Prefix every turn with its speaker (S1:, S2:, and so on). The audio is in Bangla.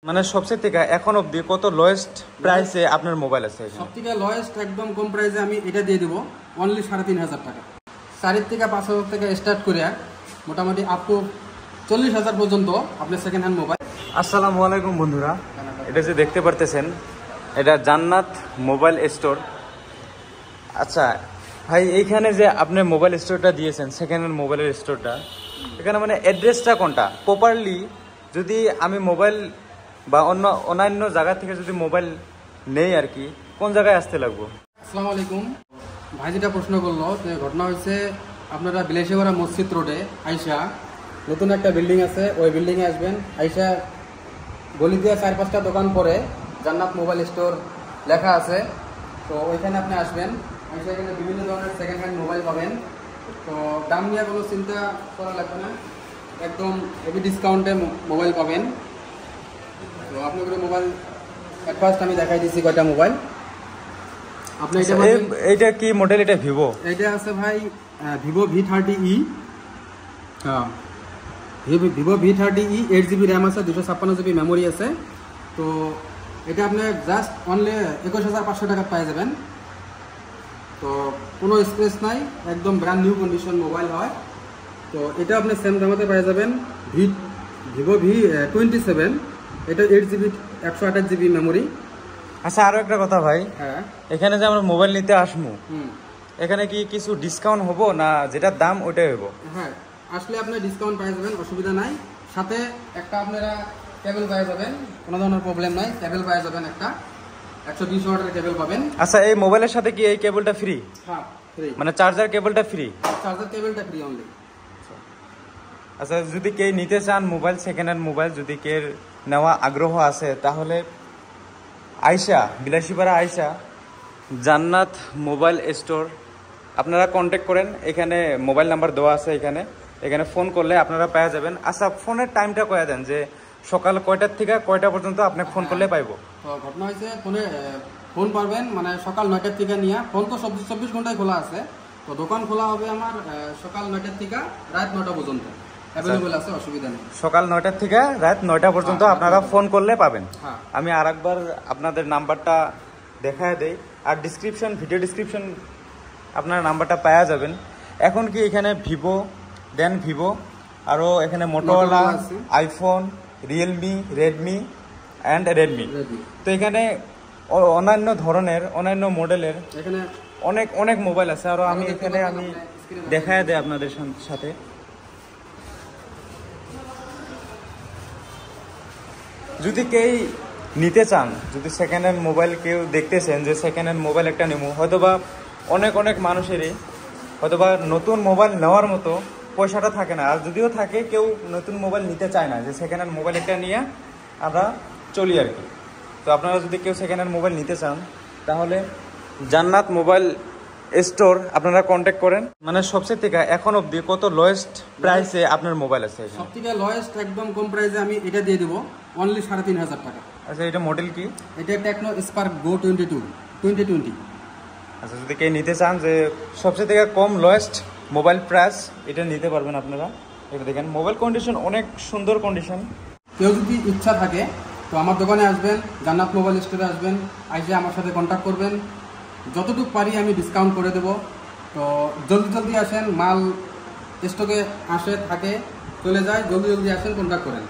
S1: মানে সবচেয়ে থেকে এখন অবধি কত লোয়েস্ট প্রাইসে আপনার মোবাইল আছে?
S2: সবথেকে লোয়েস্ট একদম কম প্রাইসে আমি এটা দিয়ে দেবো অনলি ৩,৫০০ টাকা। ৪ থেকে ৫,০০০ থেকে স্টার্ট করে মোটামুটি আপ টু ৪০,০০০ পর্যন্ত আপনার সেকেন্ড হ্যান্ড মোবাইল।
S1: আসসালামু আলাইকুম বন্ধুরা, এটা যে দেখতে পারতেছেন এটা জান্নাত মোবাইল স্টোর। আচ্ছা ভাই, এইখানে যে আপনি মোবাইল স্টোরটা দিয়েছেন, সেকেন্ড হ্যান্ড মোবাইলের স্টোরটা, এখানে মানে অ্যাড্রেসটা কোনটা প্রপারলি? যদি আমি মোবাইল বা অন্যান্য জায়গা থেকে যদি মোবাইল নেই আর কি, কোন জায়গায় আসতে লাগবো?
S2: আসসালামু আলাইকুম ভাই, যেটা প্রশ্ন করলো যে ঘটনা হয়েছে আপনারা বিলাসীপাড়া মসজিদ রোডে আইসা নতুন একটা বিল্ডিং আছে, ওই বিল্ডিংয়ে আসবেন। আইসা গলি দিয়ে ৪-৫টা দোকান পরে জান্নাত মোবাইল স্টোর লেখা আছে, তো ওইখানে আপনি আসবেন। আইসা এখানে বিভিন্ন ধরনের সেকেন্ড হ্যান্ড মোবাইল পাবেন। তো দাম নিয়ে কোনো চিন্তা করা লাগবে না, একদম হেভি ডিসকাউন্টে মোবাইল পাবেন। তো আপনাদের মোবাইল এট ফার্স্ট আমি দেখাই দিচ্ছি কয়টা মোবাইল আপনি।
S1: এইটা কি মডেল? এটা ভিভো,
S2: এটা আছে ভাই ভিভো V30e। হ্যাঁ, ভিভো V30e, 8GB র্যাম আছে, 256GB মেমোরি আছে। তো এটা আপনি জাস্ট অনলি ২১,৫০০ টাকা পেয়ে যাবেন। তো কোনো স্ক্র্যাচ নাই, একদম ব্র্যান্ড নিউ কন্ডিশন মোবাইল হয়। তো এটা আপনি সেম দামতে পেয়ে যাবেন ভিভো V27। এটা 8GB 128GB মেমোরি।
S1: আচ্ছা, আরো একটা কথা ভাই,
S2: হ্যাঁ,
S1: এখানে যে আমরা মোবাইল নিতে আসবো, এখানে কি কিছু ডিসকাউন্ট হবো না যেটার দাম ওইটাই হবো?
S2: হ্যাঁ, আসলে আপনি ডিসকাউন্ট পেয়ে যাবেন, অসুবিধা নাই। সাথে একটা আপনারা কেবল পেয়ে যাবেন, কোনো ধরনের প্রবলেম নাই। কেবল পেয়ে যাবেন একটা 120 ওয়াটের কেবল পাবেন।
S1: আচ্ছা, এই মোবাইলের সাথে কি এই কেবলটা ফ্রি?
S2: হ্যাঁ, ফ্রি।
S1: মানে চার্জার কেবলটা ফ্রি?
S2: চার্জার কেবলটা ফ্রি অনলি।
S1: আচ্ছা, যদি কেউ নিতে চান মোবাইল, সেকেন্ড হ্যান্ড মোবাইল যদি কেউ নেওয়া আগ্রহ আছে, তাহলে আয়শা, বিলাসীপাড়া আয়শা জান্নাত মোবাইল স্টোর আপনারা কন্ট্যাক্ট করেন। এখানে মোবাইল নাম্বার দেওয়া আছে, এখানে ফোন করলে আপনারা পেয়ে যাবেন। আচ্ছা, ফোনের টাইমটা কয়ে দেন যে সকাল কয়টার থেকে কয়টা পর্যন্ত আপনি ফোন করলে পাইবো?
S2: তো ঘটনা হয়েছে ফোন পারবেন মানে সকাল 9টার থেকে নিয়ে, ফোন তো 24 ঘন্টায় খোলা আছে। তো দোকান খোলা হবে আমার সকাল 9টার থেকে রাত 9টা পর্যন্ত অ্যাভেলেবল আছে, অসুবিধা নেই।
S1: সকাল 9টার থেকে রাত 9টা পর্যন্ত আপনারা ফোন করলে পাবেন। আমি আরেকবার আপনাদের নাম্বারটা দেখায় দেই, আর ভিডিও ডিসক্রিপশন আপনার নাম্বারটা পাওয়া যাবেন। এখন কি এখানে ভিভো, দেন ভিভো, আরও এখানে Motorola, iPhone, Realme, Redmi and Redmi. তো এখানে অন্যান্য ধরনের, অন্যান্য মডেলের
S2: এখানে
S1: অনেক মোবাইল আছে। আরও আমি দেখায় দেয় আপনাদের সাথে। যদি কেউ নিতে চান, যদি সেকেন্ড হ্যান্ড মোবাইল কেউ দেখতেছেন যে সেকেন্ড হ্যান্ড মোবাইল একটা নেব, হয়তোবা অনেক মানুষেরই হয়তোবা নতুন মোবাইল নেওয়ার মতো পয়সাটা থাকে না, আর যদিও থাকে কেউ নতুন মোবাইল নিতে চায় না, যে সেকেন্ড হ্যান্ড মোবাইল একটা নিয়ে আমরা চলি আর কি। তো আপনারা যদি কেউ সেকেন্ড হ্যান্ড মোবাইল নিতে চান, তাহলে জান্নাত মোবাইল স্টোর আপনারা কন্ট্যাক্ট করেন। মানে সবচেয়ে থেকে এখন অবধি কত লোয়েস্ট প্রাইসে আপনার মোবাইল আছে?
S2: সবথেকে লোয়েস্ট একদম কম প্রাইসে আমি এটা দিয়ে দেবো অনলি ৩,৫০০ টাকা।
S1: আচ্ছা, এটা মডেল কি?
S2: এটা টেকনো স্পার্ক গো 2020।
S1: আচ্ছা, যদি কেউ নিতে চান যে সবচেয়ে থেকে কম লোয়েস্ট মোবাইল প্রাইস, এটা নিতে পারবেন আপনারা। এটা দেখেন, মোবাইল কন্ডিশন অনেক সুন্দর কন্ডিশন।
S2: কেউ যদি ইচ্ছা থাকে তো আমার দোকানে আসবেন, জান্নাত মোবাইল স্টোরে আসবেন, আইসে আমার সাথে কন্ট্যাক্ট করবেন। যতটুকু পারি আমি ডিসকাউন্ট করে দেবো। তো জলদি আসেন, মাল স্টকে আসে থাকে, চলে যায়, জলদি আসেন, কন্ট্যাক্ট করেন।